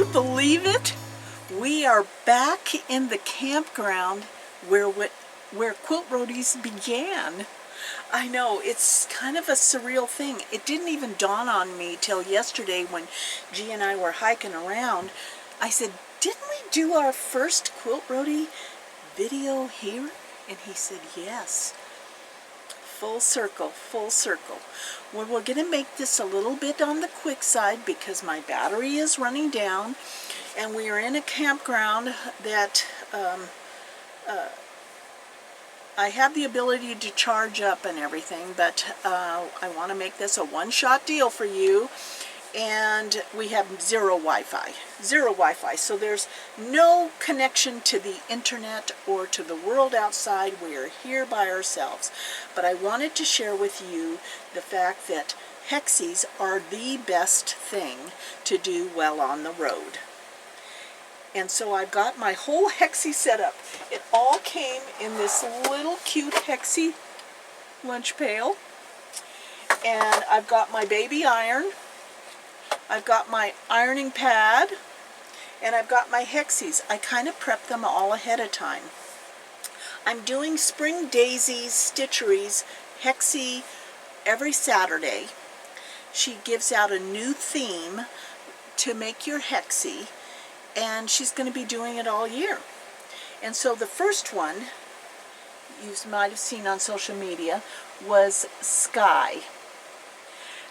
you believe it? We are back in the campground where Quilt Roadies began. I know, it's kind of a surreal thing. It didn't even dawn on me till yesterday when G and I were hiking around. I said, didn't we do our first Quilt Roadie video here? And he said, yes. Full circle, full circle. Well, we're going to make this a little bit on the quick side because my battery is running down, and we are in a campground that I have the ability to charge up and everything, but I want to make this a one-shot deal for you. And we have zero Wi-Fi, so there's no connection to the internet or to the world outside. We are here by ourselves. But I wanted to share with you the fact that Hexies are the best thing to do while on the road. And so I've got my whole hexie set up. It all came in this little cute hexie lunch pail. And I've got my baby iron. I've got my ironing pad, and I've got my Hexies. I kind of prep them all ahead of time. I'm doing Spring Daisy's Stitcheries Hexie every Saturday. She gives out a new theme to make your Hexie, and she's going to be doing it all year. And so the first one, you might have seen on social media, was Sky.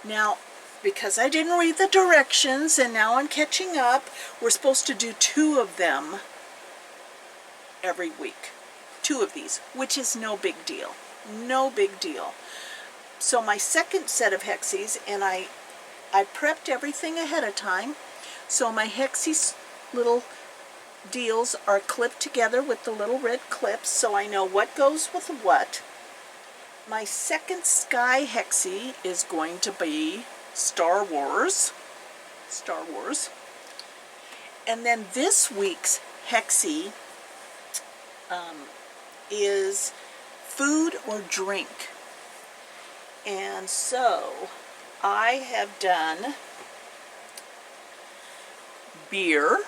Now, because I didn't read the directions and now I'm catching up, we're supposed to do 2 of them every week. 2 of these, which is no big deal. No big deal. So my second set of Hexies, and I prepped everything ahead of time, so my Hexie little deals are clipped together with the little red clips so I know what goes with what. My second Sky Hexie is going to be Star Wars. And then this week's Hexie is food or drink. And so I have done beer,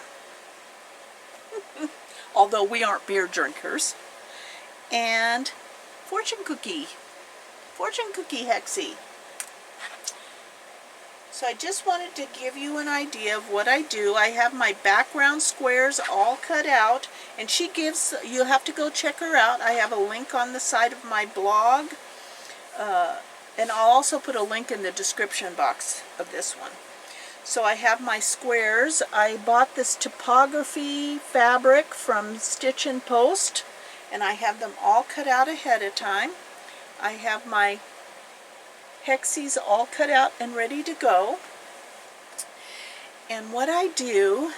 although we aren't beer drinkers, and fortune cookie Hexie. So I just wanted to give you an idea of what I do. I have my background squares all cut out, and she gives, you'll have to go check her out. I have a link on the side of my blog, and I'll also put a link in the description box of this one. So I have my squares. I bought this typography fabric from Stitch and Post, and I have them all cut out ahead of time. I have my Hexies all cut out and ready to go. And what I do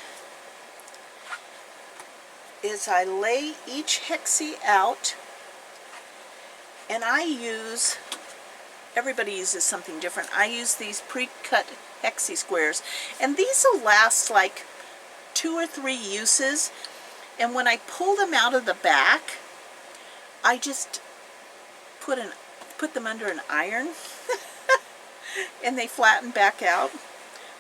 is I lay each Hexie out, and I use, everybody uses something different. I use these pre-cut Hexie squares, and these will last like 2 or 3 uses. And when I pull them out of the back, I just put them under an iron and they flatten back out.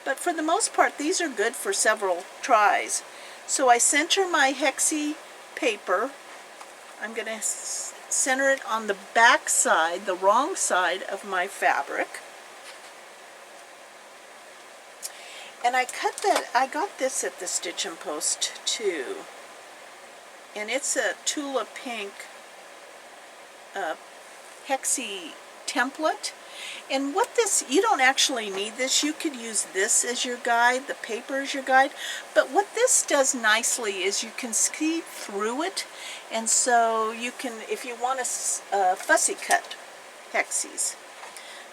But for the most part, these are good for several tries. So I center my Hexie paper. I'm going to center it on the back side, the wrong side of my fabric. And I got this at the Stitch and Post too. And it's a Tula Pink Hexie template. And what this, you don't actually need this. You could use this as your guide, the paper as your guide. But what this does nicely is you can see through it. And so you can, if you want to fussy cut Hexies.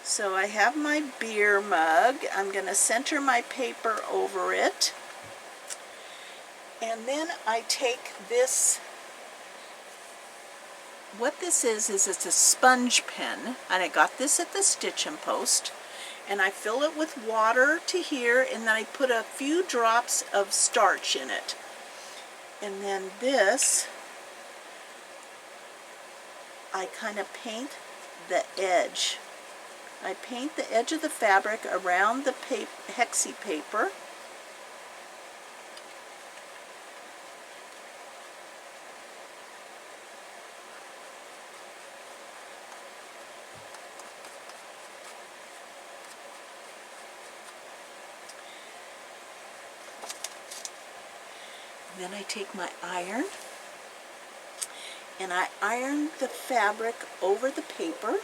So I have my beer mug. I'm going to center my paper over it. And then I take this, what this is it's a sponge pen, and I got this at the Stitch and Post, and I fill it with water to here, and then I put a few drops of starch in it. And then this, I kind of paint the edge. I paint the edge of the fabric around the Hexie paper. Then I take my iron and I iron the fabric over the paper.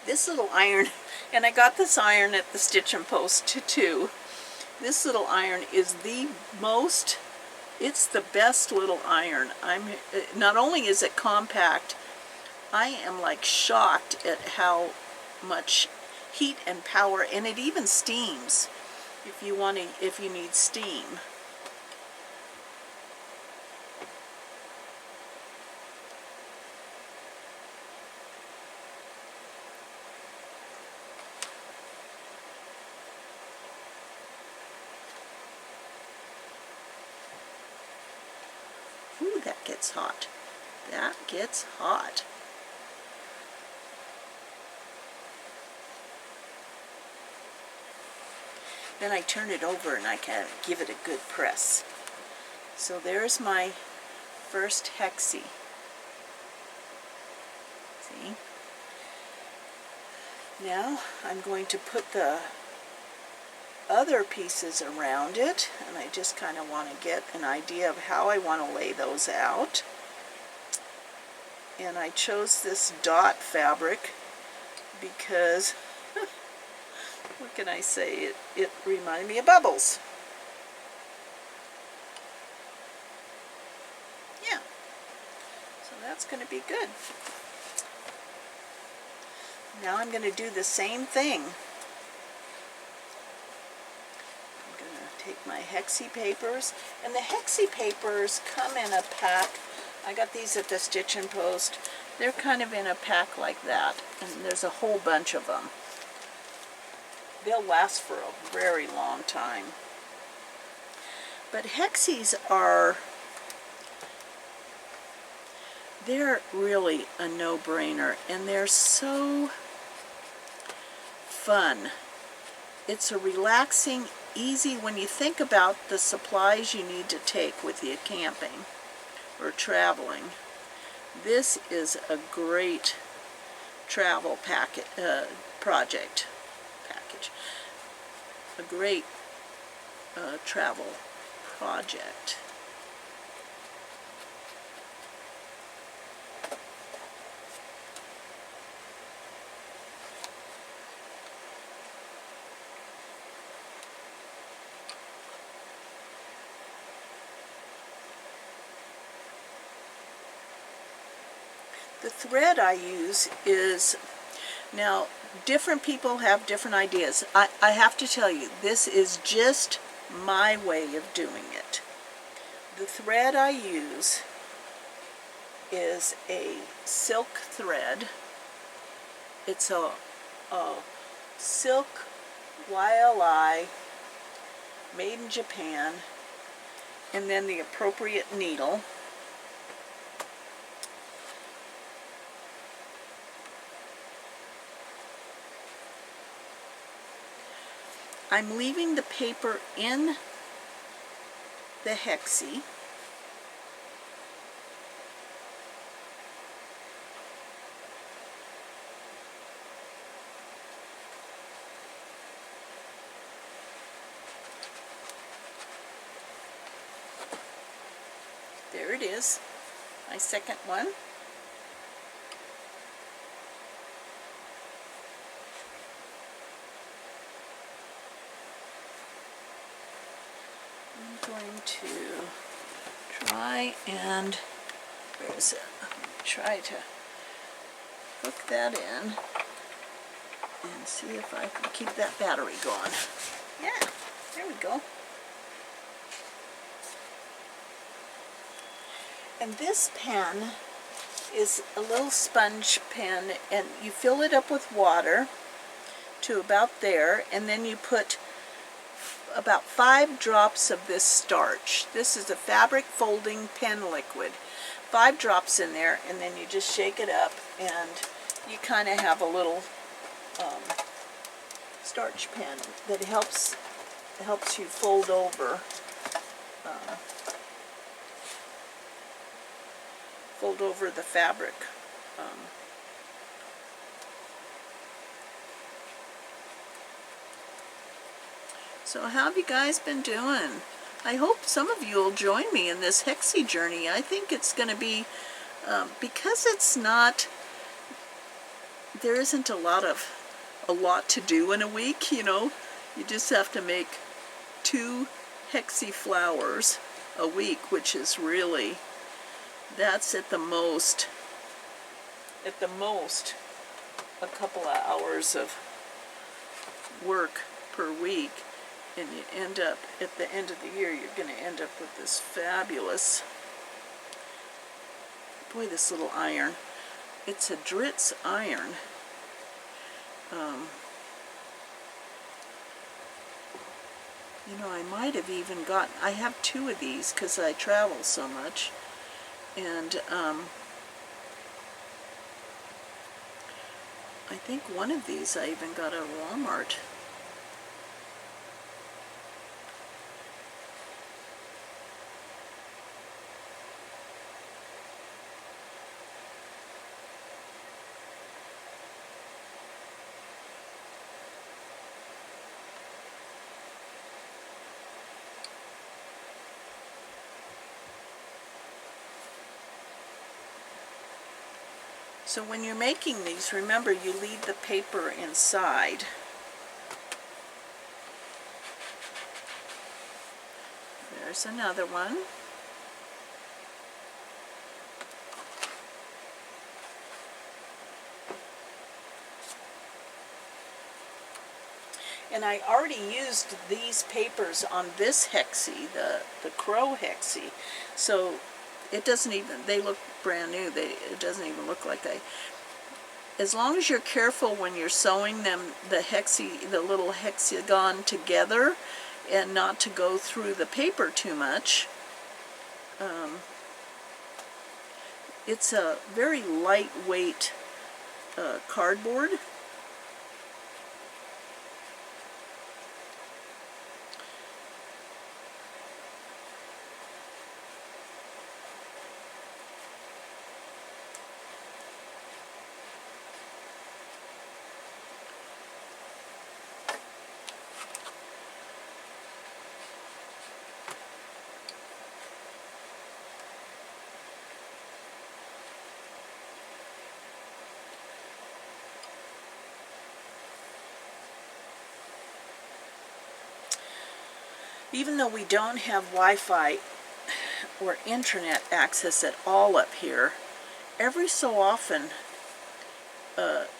This little iron, and I got this iron at the Stitch and Post too. This little iron is the most, it's the best little iron. Not only is it compact, I am like shocked at how much heat and power, and it even steams if you need steam. Ooh, that gets hot. That gets hot. Then I turn it over and I kind of give it a good press. So there's my first hexie. See? Now I'm going to put the other pieces around it, and I just kind of want to get an idea of how I want to lay those out. And I chose this dot fabric because what can I say? It reminded me of bubbles. Yeah. So that's going to be good. Now I'm going to do the same thing. I'm going to take my hexie papers, and the hexie papers come in a pack. I got these at the Stitch and Post. They're kind of in a pack like that, and there's a whole bunch of them. They'll last for a very long time. But hexies they're really a no-brainer, and they're so fun. It's a relaxing, easy, when you think about the supplies you need to take with you camping or traveling. This is a great travel project. A great travel project. The thread I use is, now different people have different ideas. I have to tell you, this is just my way of doing it. The thread I use is a silk thread. It's a silk YLI made in Japan, and then the appropriate needle. I'm leaving the paper in the hexie. There it is, my second one. I'm going to try and, where is it? Try to hook that in and see if I can keep that battery going. Yeah, there we go. And this pen is a little sponge pen, and you fill it up with water to about there, and then you put about 5 drops of this starch. This is a fabric folding pen liquid. 5 drops in there, and then you just shake it up, and you kind of have a little starch pen that helps you fold over the fabric So how have you guys been doing? I hope some of you will join me in this hexie journey. I think it's going to be, because it's not, there isn't a lot to do in a week, you know. You just have to make 2 hexie flowers a week, which is really, that's at the most a couple of hours of work per week, and you end up, at the end of the year, you're going to end up with this fabulous, boy, this little iron. It's a Dritz iron. You know, I might have even gotten, I have 2 of these because I travel so much, and I think one of these I even got at Walmart. So when you're making these, remember you leave the paper inside. There's another one. And I already used these papers on this hexie, the crow hexie. So it doesn't even, they look brand new. It doesn't even look like as long as you're careful when you're sewing them, the little hexagon together, and not to go through the paper too much. It's a very lightweight cardboard. Even though we don't have Wi-Fi or internet access at all up here, every so often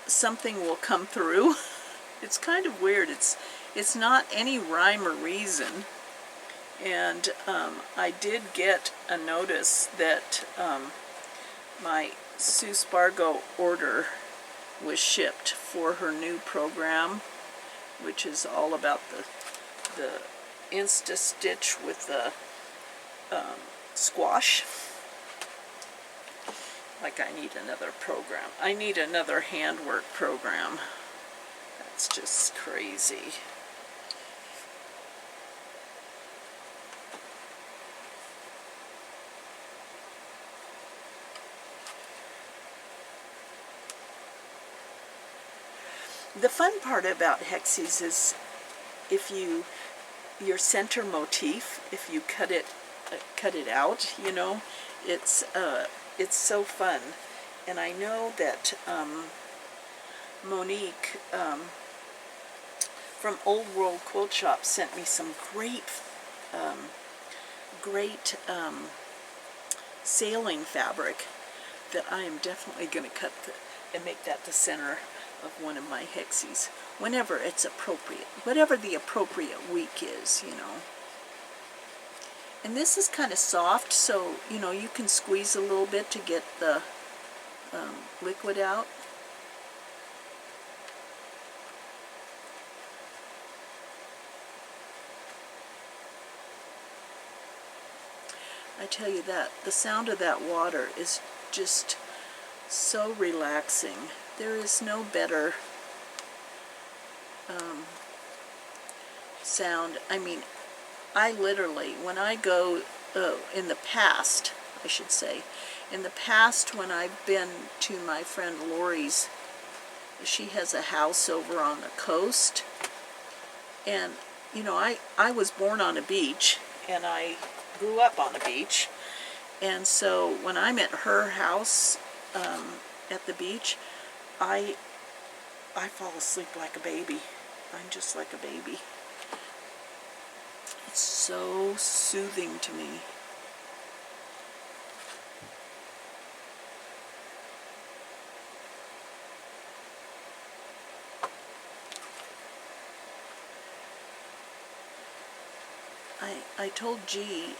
something will come through. It's kind of weird. It's not any rhyme or reason. And I did get a notice that my Sue Spargo order was shipped for her new program, which is all about the Insta-Stitch with the squash. Like, I need another program. I need another handwork program. That's just crazy. The fun part about Hexies is if your center motif, if you cut it out, you know, it's so fun. And I know that Monique from Old World Quilt Shop sent me some great sailing fabric that I am definitely going to cut and make that the center of one of my Hexies whenever it's appropriate, whatever the appropriate week is, you know. And this is kind of soft, so you know you can squeeze a little bit to get the liquid out. I tell you that the sound of that water is just so relaxing. There is no better sound. I mean, I literally, when I go, in the past, I should say, in the past when I've been to my friend Lori's, she has a house over on the coast, and you know, I was born on a beach, and I grew up on a beach, and so when I'm at her house at the beach, I fall asleep like a baby. I'm just like a baby. It's so soothing to me. I told G,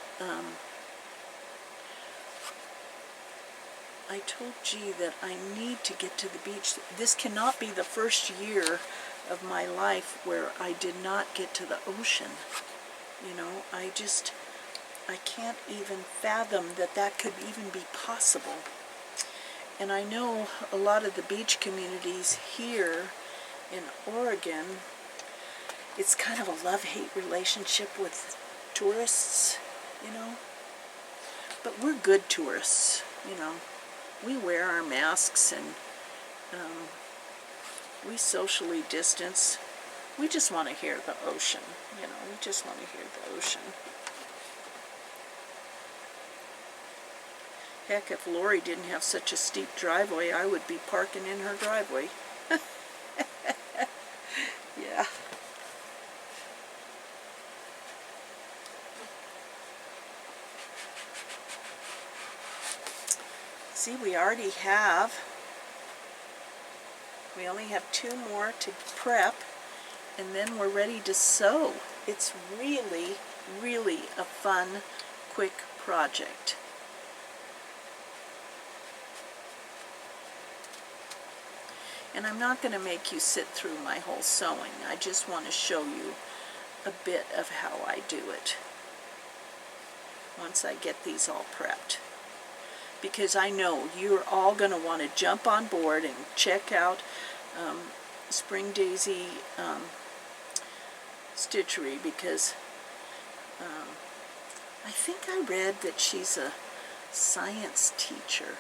that I need to get to the beach. This cannot be the first year of my life where I did not get to the ocean. You know, I can't even fathom that that could even be possible. And I know a lot of the beach communities here in Oregon, it's kind of a love-hate relationship with tourists, you know. But we're good tourists, you know. We wear our masks, and we socially distance. We just want to hear the ocean, you know. We just want to hear the ocean. Heck, if Lori didn't have such a steep driveway, I would be parking in her driveway. Yeah. See, we only have 2 more to prep, and then we're ready to sew. It's really, really a fun, quick project. And I'm not going to make you sit through my whole sewing. I just want to show you a bit of how I do it once I get these all prepped. Because I know you're all going to want to jump on board and check out Spring Daisy Stitchery, because I think I read that she's a science teacher.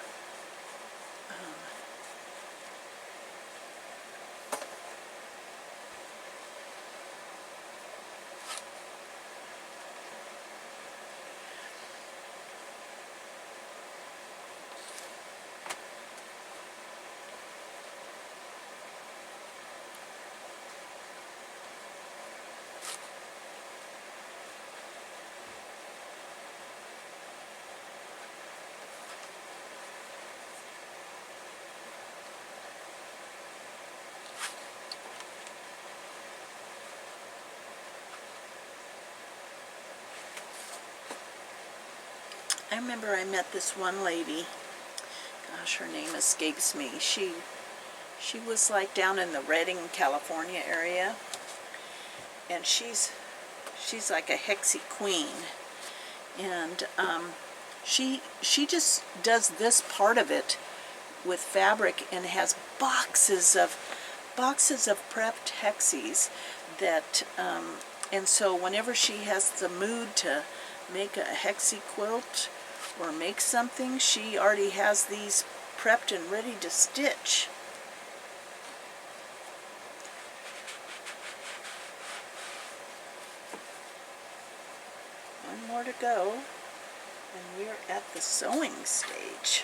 I remember I met this one lady. Gosh, her name escapes me. She was like down in the Redding, California area, and she's like a hexie queen, and she just does this part of it with fabric, and has boxes of prepped hexies that and so whenever she has the mood to make a hexie quilt or make something, she already has these prepped and ready to stitch. One more to go, and we're at the sewing stage.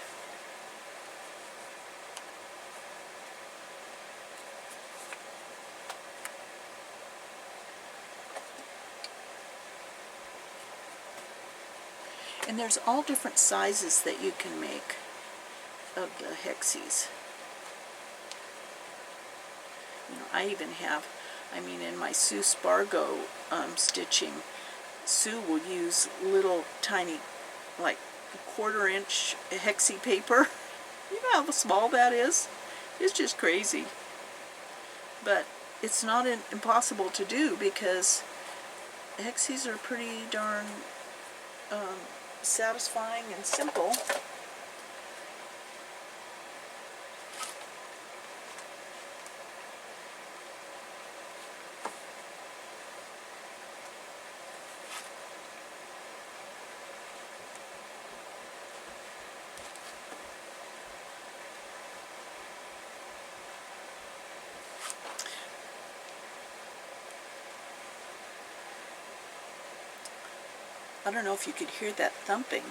And there's all different sizes that you can make of the hexies. You know, I even have, I mean, in my Sue Spargo stitching, Sue will use little tiny, like 1/4 inch hexie paper. You know how small that is? It's just crazy. But it's not impossible to do, because hexies are pretty darn satisfying and simple. I don't know if you could hear that thumping.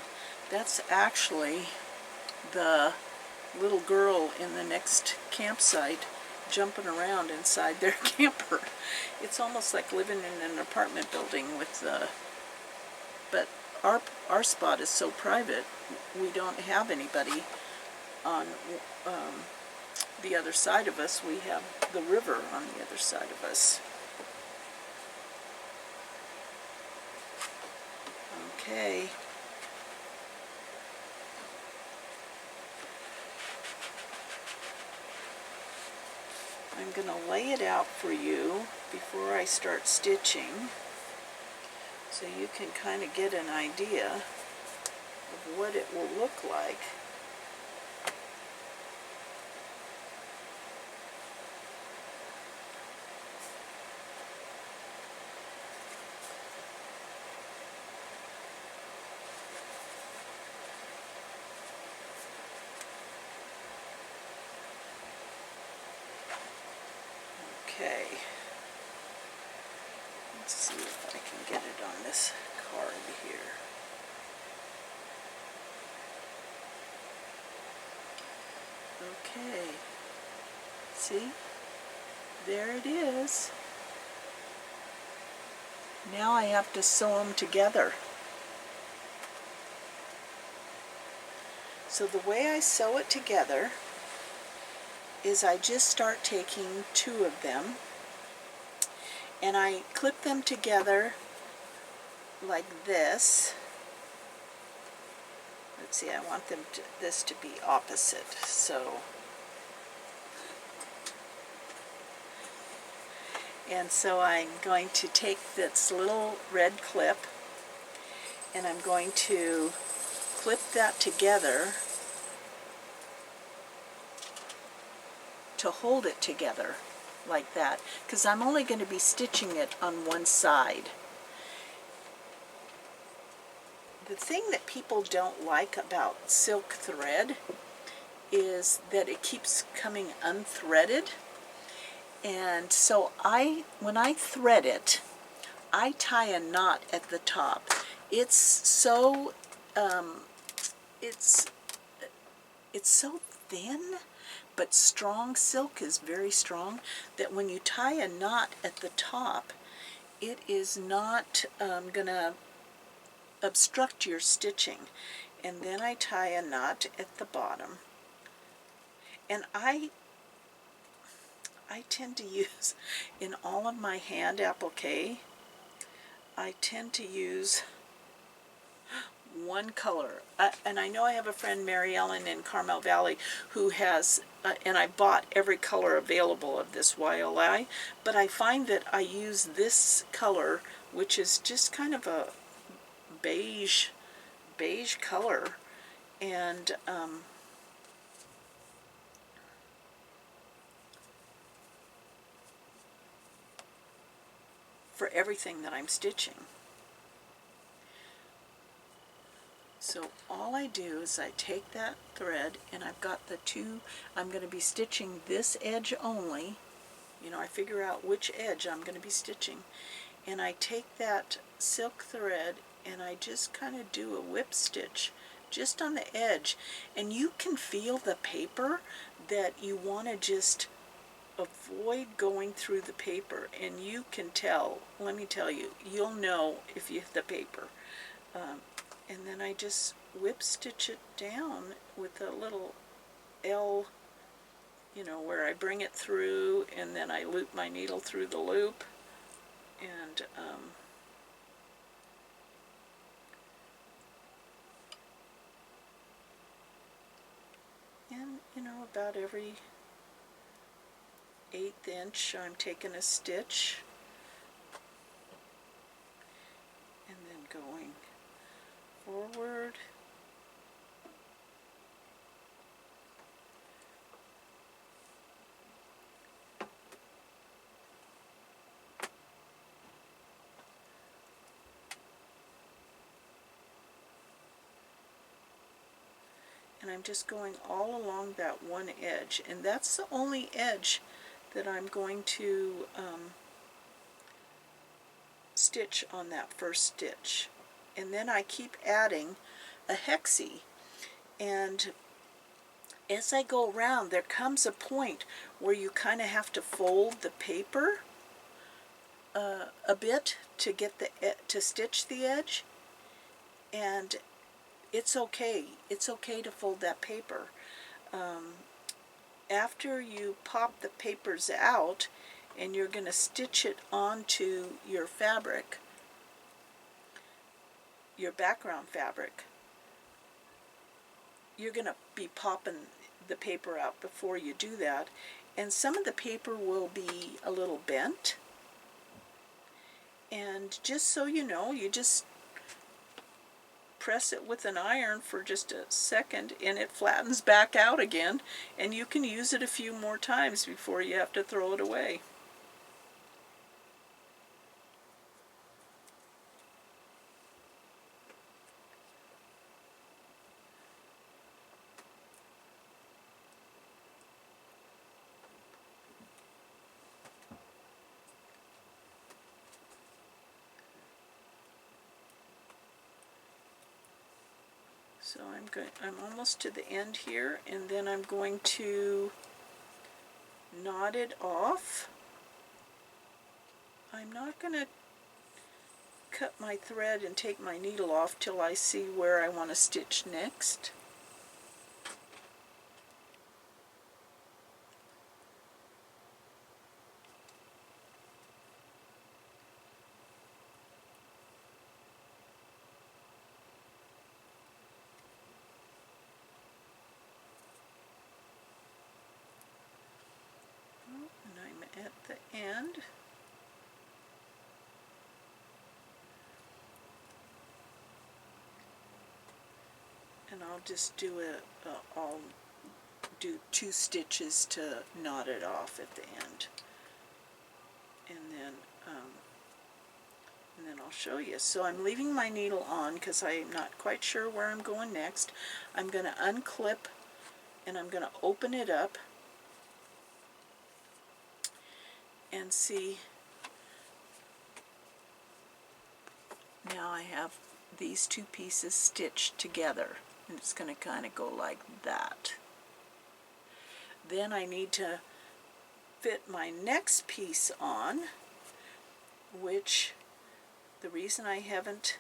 That's actually the little girl in the next campsite jumping around inside their camper. It's almost like living in an apartment building with but our spot is so private, we don't have anybody on the other side of us. We have the river on the other side of us. Okay. I'm going to lay it out for you before I start stitching, so you can kind of get an idea of what it will look like. Okay, let's see if I can get it on this card here. Okay, see, there it is. Now I have to sew them together. So the way I sew it together is I just start taking two of them and I clip them together like this. Let's see, I want this to be opposite, so I'm going to take this little red clip and I'm going to clip that together to hold it together like that, because I'm only going to be stitching it on one side. The thing that people don't like about silk thread is that it keeps coming unthreaded, and so when I thread it, I tie a knot at the top. It's so it's so thin but strong. Silk is very strong, that when you tie a knot at the top, it is not gonna obstruct your stitching. And then I tie a knot at the bottom, and I tend to use, in all of my hand applique, I tend to use one color. And I know I have a friend, Mary Ellen, in Carmel Valley, who has, and I bought every color available of this YLI, but I find that I use this color, which is just kind of a beige color, and for everything that I'm stitching. So all I do is I take that thread, and I've got the two, I'm going to be stitching this edge only. You know, I figure out which edge I'm going to be stitching, and I take that silk thread and I just kind of do a whip stitch just on the edge, and you can feel the paper that you want to just avoid going through the paper, and you can tell, let me tell you, you'll know if you have the paper. And then I just whip stitch it down with a little L, you know, where I bring it through, and then I loop my needle through the loop, and you know, about every 1/8 inch I'm taking a stitch and then going forward. And I'm just going all along that one edge, and that's the only edge that I'm going to stitch on that first stitch. and then I keep adding a hexie. And as I go around, there comes a point where you kind of have to fold the paper a bit to get to stitch the edge, and it's okay. It's okay to fold that paper. After you pop the papers out and you're going to stitch it onto your fabric, your background fabric, you're going to be popping the paper out before you do that, and some of the paper will be a little bent. And just so you know, you just press it with an iron for just a second and it flattens back out again, and you can use it a few more times before you have to throw it away. So I'm almost to the end here, and then I'm going to knot it off. I'm not going to cut my thread and take my needle off till I see where I want to stitch next. And I'm at the end. And I'll just do I'll do 2 stitches to knot it off at the end. And then I'll show you. So I'm leaving my needle on because I'm not quite sure where I'm going next. I'm going to unclip and I'm going to open it up and see. Now I have these 2 pieces stitched together, and it's going to kind of go like that. Then I need to fit my next piece on, which the reason I haven't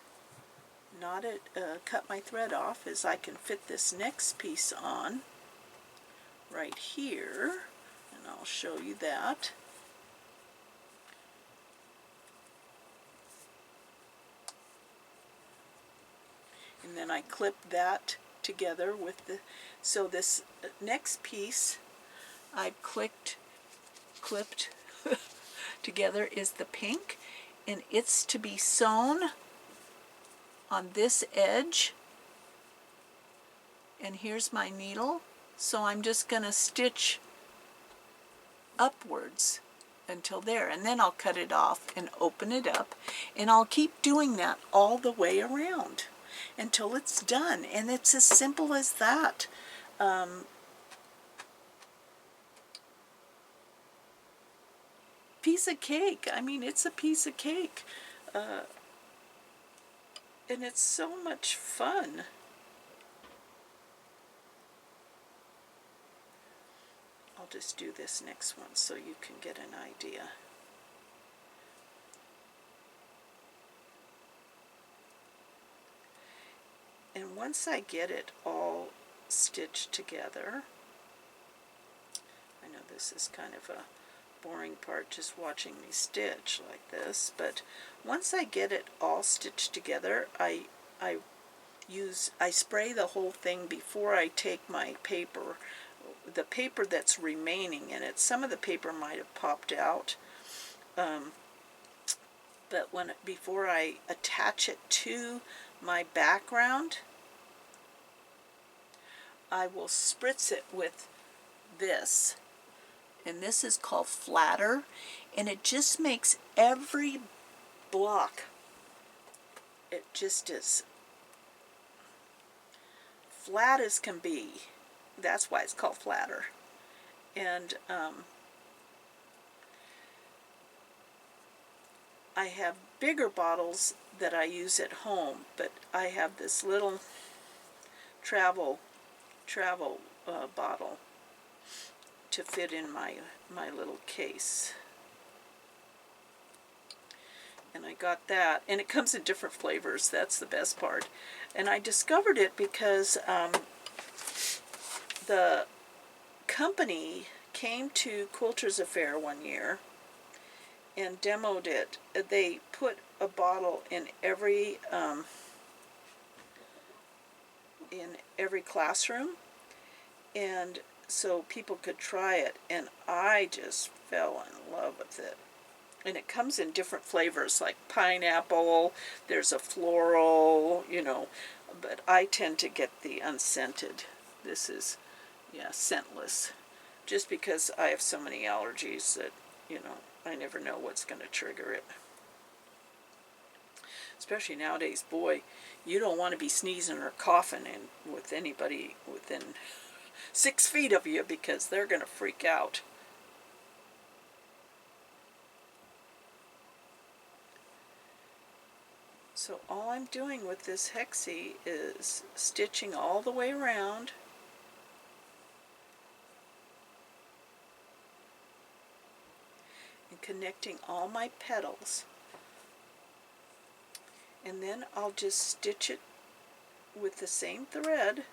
cut my thread off is I can fit this next piece on right here, and I'll show you that. And then I clip that together with the, so this next piece I've clipped together is the pink, and it's to be sewn on this edge. And here's my needle, so I'm just going to stitch upwards until there, and then I'll cut it off and open it up, and I'll keep doing that all the way around until it's done. And it's as simple as that. Piece of cake. I mean, it's a piece of cake. And it's so much fun. I'll just do this next one so you can get an idea. And once I get it all stitched together, I know this is kind of a boring part, just watching me stitch like this, but once I get it all stitched together, I spray the whole thing before I take my paper, the paper that's remaining in it. Some of the paper might have popped out, but before I attach it to my background, I will spritz it with this, and this is called flatter, and it just makes every block, it just is flat as can be. That's why it's called flatter. And I have bigger bottles that I use at home, but I have this little travel bottle to fit in my little case. And I got that, and it comes in different flavors. That's the best part. And I discovered it because the company came to Quilters Affair one year and demoed it. They put a bottle in every classroom, and so people could try it, and I just fell in love with it. And it comes in different flavors, like pineapple, there's a floral, you know, but I tend to get the unscented. This is, yeah, scentless, just because I have so many allergies that, you know, I never know what's going to trigger it. Especially nowadays, boy, you don't want to be sneezing or coughing with anybody within 6 feet of you, because they're going to freak out. So all I'm doing with this hexie is stitching all the way around, and connecting all my petals, and then I'll just stitch it with the same thread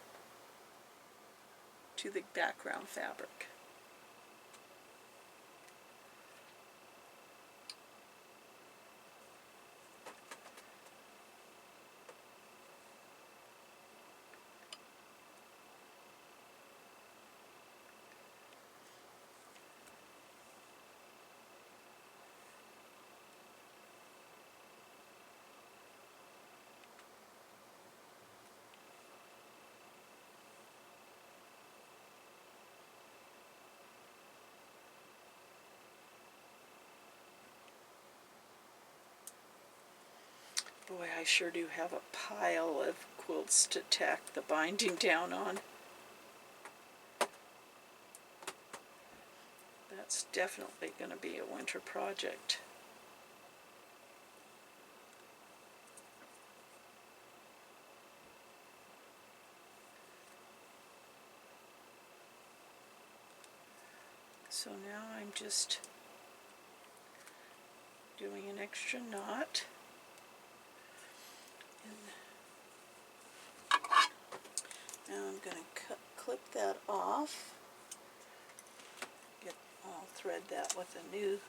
to the background fabric. Boy, I sure do have a pile of quilts to tack the binding down on. That's definitely going to be a winter project. So now I'm just doing an extra knot. Now I'm going to clip that off. I'll thread that with a new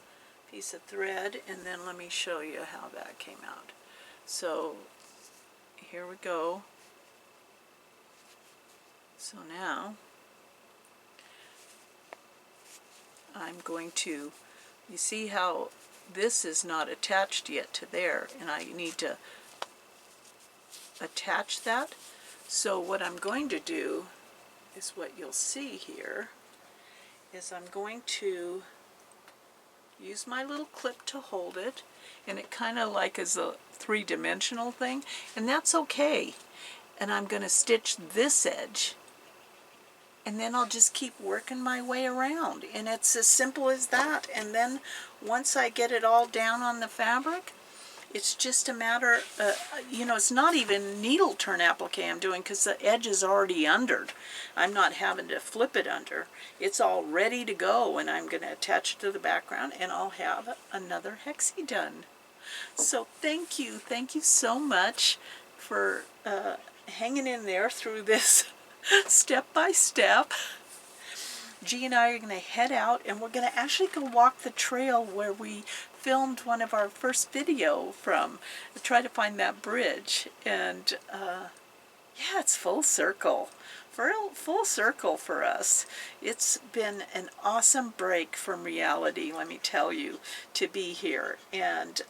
piece of thread, and then let me show you how that came out. So here we go. So now I'm going to, you see how this is not attached yet to there, and I need to attach that. So what I'm going to do is, what you'll see here is I'm going to use my little clip to hold it, and it kind of like is a three-dimensional thing, and that's okay. And I'm going to stitch this edge, and then I'll just keep working my way around, and it's as simple as that. And then once I get it all down on the fabric, it's just a matter, you know, it's not even needle turn applique I'm doing, because the edge is already under. I'm not having to flip it under. It's all ready to go, and I'm going to attach it to the background, and I'll have another hexie done. So thank you so much for hanging in there through this step by step. G and I are going to head out, and we're going to actually go walk the trail where we filmed one of our first video from. Try to find that bridge, and yeah, it's full circle. Full circle for us. It's been an awesome break from reality, let me tell you, to be here, and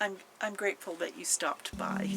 I'm grateful that you stopped by.